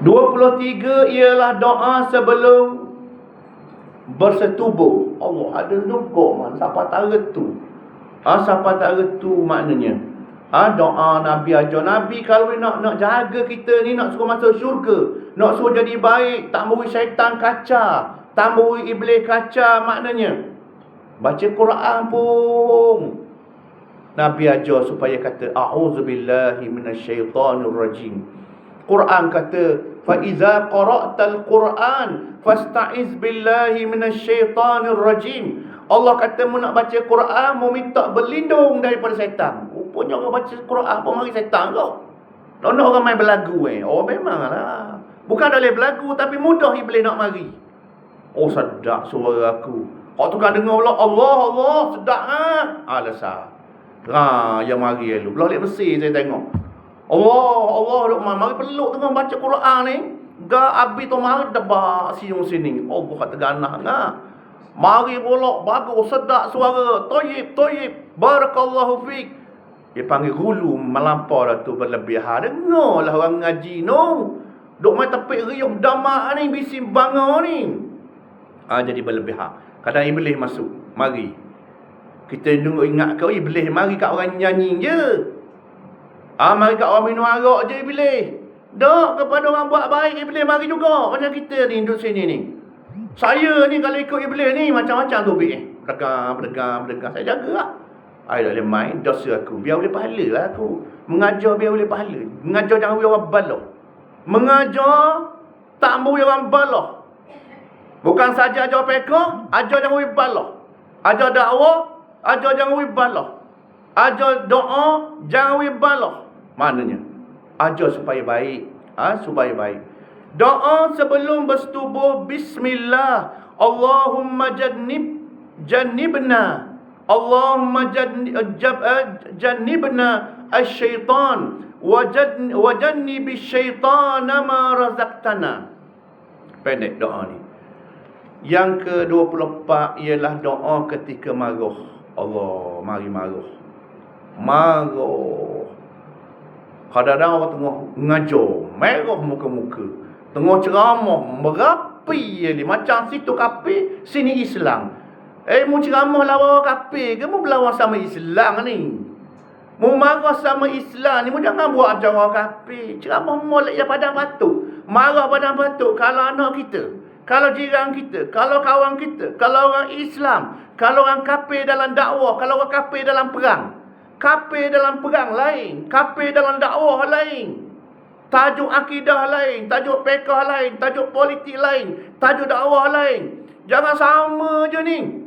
23 ialah doa sebelum bersetubuh. Allah ada juga man. Siapa tahu tu. Siapa tahu tu maknanya. Doa Nabi ajar. Nabi kalau nak jaga kita ni, nak suruh masuk syurga, nak suruh jadi baik, tak beri syaitan kaca, tak beri iblis kaca, maknanya baca Quran pun Nabi ajar supaya kata a'udzubillahi minasyaitonirrajim. Quran kata fa iza qara'tal Quran fasta'iz billahi minasyaitonirrajim. Allah kata mu nak baca Quran, mu minta berlindung daripada syaitan. Rupanya orang baca Quran pun mari syaitan kau. Nak orang main berlagu Oh memanglah. Bukan dah boleh berlagu, tapi mudah iblis nak mari. Oh sedap suara aku. Kau tukar dengar pula Allah Allah sedap alasah. Yang mari lalu. Belah lihat Mesir saya tengok. Allah duk mari peluk tengah baca Quran ni. Abi tu mari debak sini. Allah kata ganah Mari pula bagus sedap suara. Toyib barakallahu fik. Dia panggil gulu melampau dah tu berlebihan. Dengarlah orang ngaji no. Duk main tepik riuh damak ni, bising bangga ni. Jadi berlebihan. Kadang iblis masuk. Mari. Kita ingat kau iblis mari kat orang nyanyi je. Mari kat orang minum arak je iblis. Dok kepada orang buat baik iblis mari juga. Macam kita ni duduk sini ni. Saya ni kalau ikut iblis ni macam-macam tu berdegang. Saya jagalah. I tak boleh main dosa aku. Biar boleh pahala lah aku. Mengajar biar boleh pahala. Mengajar jangan beri orang balah. Mengajar tak beri orang balah. Bukan saja ajar fiqh, ajar jangan beri balah. Ajar dakwah, ajar jangan beri balah. Ajar doa, jangan beri balah. Maknanya ajar supaya baik. Supaya baik. Doa sebelum bersetubuh, bismillah. Allahumma jannibna. Allahumma jannibna asyaitan wa jannibis syaitana ma razaqtana. Pendek doa ni. Yang ke-24 ialah doa ketika marah. Allah, mari marah. Kadang-kadang orang tengah ngajar, merah muka-muka. Tengah ceramah, merapi je. Macam situ kafir, sini Islam. Mu ceramah lawan kafir ke? Mu berlawan sama Islam ni? Mu marah sama Islam ni? Mu jangan buat acara kafir. Ceramah molek yang padang batuk. Marah padang batuk. Kalau anak kita, kalau jiran kita, kalau kawan kita, kalau orang Islam, kalau orang kafir dalam dakwah, kalau orang kafir dalam perang. Kafir dalam perang lain, kafir dalam dakwah lain. Tajuk akidah lain, tajuk fiqh lain, tajuk politik lain, tajuk dakwah lain. Jangan sama je ni.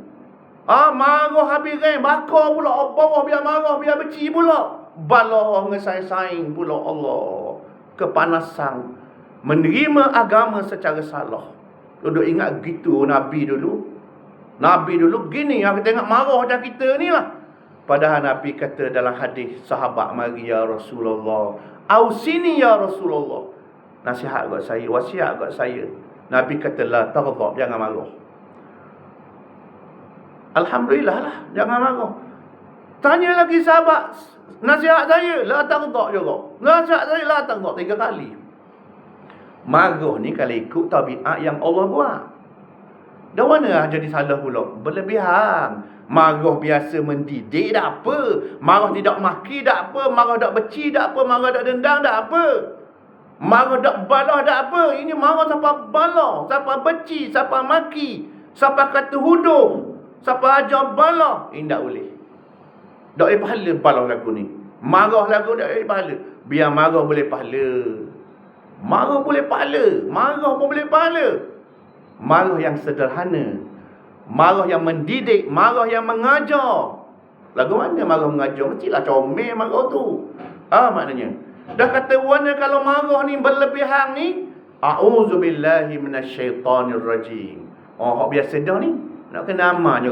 Marah habis kan, bakar pula bawah biar marah, biar benci pula. Balah ngesaing-saing pula Allah. Kepanasan. Menerima agama secara salah. Duduk ingat gitu Nabi dulu. Nabi dulu gini, aku tengok marah macam kita ni lah. Padahal Nabi kata dalam hadis, sahabat mari ya Rasulullah. Ausini ya Rasulullah. Nasihat kat saya, wasiat kat saya. Nabi kata la taghdab, jangan marah. Alhamdulillah lah, jangan marah. Tanya lagi sahabat, nasihat saya, la taghdab juga. Nasihat saya, la taghdab 3 kali. Marah ni kalau ikut tabiat yang Allah buat. Dah mana jadi salah pula? Berlebihan. Marah biasa mendidik tak apa. Marah tidak maki tak apa. Marah tak benci tak apa. Marah tak dendam tak apa. Marah tak balah tak apa. Ini marah siapa balah, siapa benci, siapa maki, siapa kata huduh, siapa ajar balah. Ini tak boleh. Tak boleh pahala balah lagu ni. Marah lagu tak boleh pahala. Biar marah boleh pahala. Marah boleh pahala. Marah pun boleh pahala. Marah yang sederhana, marah yang mendidik, marah yang mengajar. Lagu mana marah mengajar? Mestilah comel marah tu. Maknanya dah kata warna kalau marah ni berlebihan ni, a'udzubillahi minasyaitonirrajim. Hak biasa dah ni, nak kena amalnya.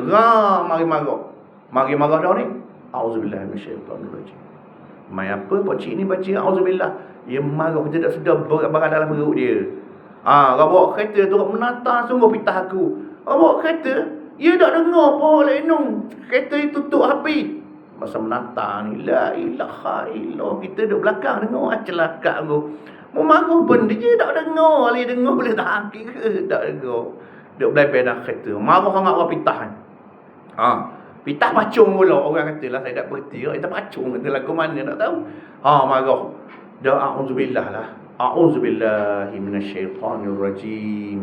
Mari marah. Mari marah dah ni. A'udzubillahi minasyaitonirrajim. Mai apa pocik ni baca a'udzubillah? Dia marah, dia tak sedar barang dalam perut dia. Orang bawa kereta tu menata sungguh pitah aku. Orang bawa kereta, dia tak dengar apa lenung. Kereta itu tutup habis. Masa menata ni, la ilaha illallah. Kita duduk belakang dengar celaka tu. Mu marah pun dia tak dengar, ali dengar boleh tak kira tak dengar. Duk belai dah kereta. Marah sangat orang pitah kan. Ha, pitah pacung pula orang katalah, saya tak berhenti. Kita pacung kata lagu mana tak tahu. Ha, marah. Dah a'udzubillah lah. A'udzubillahi minasyaitanirrajim.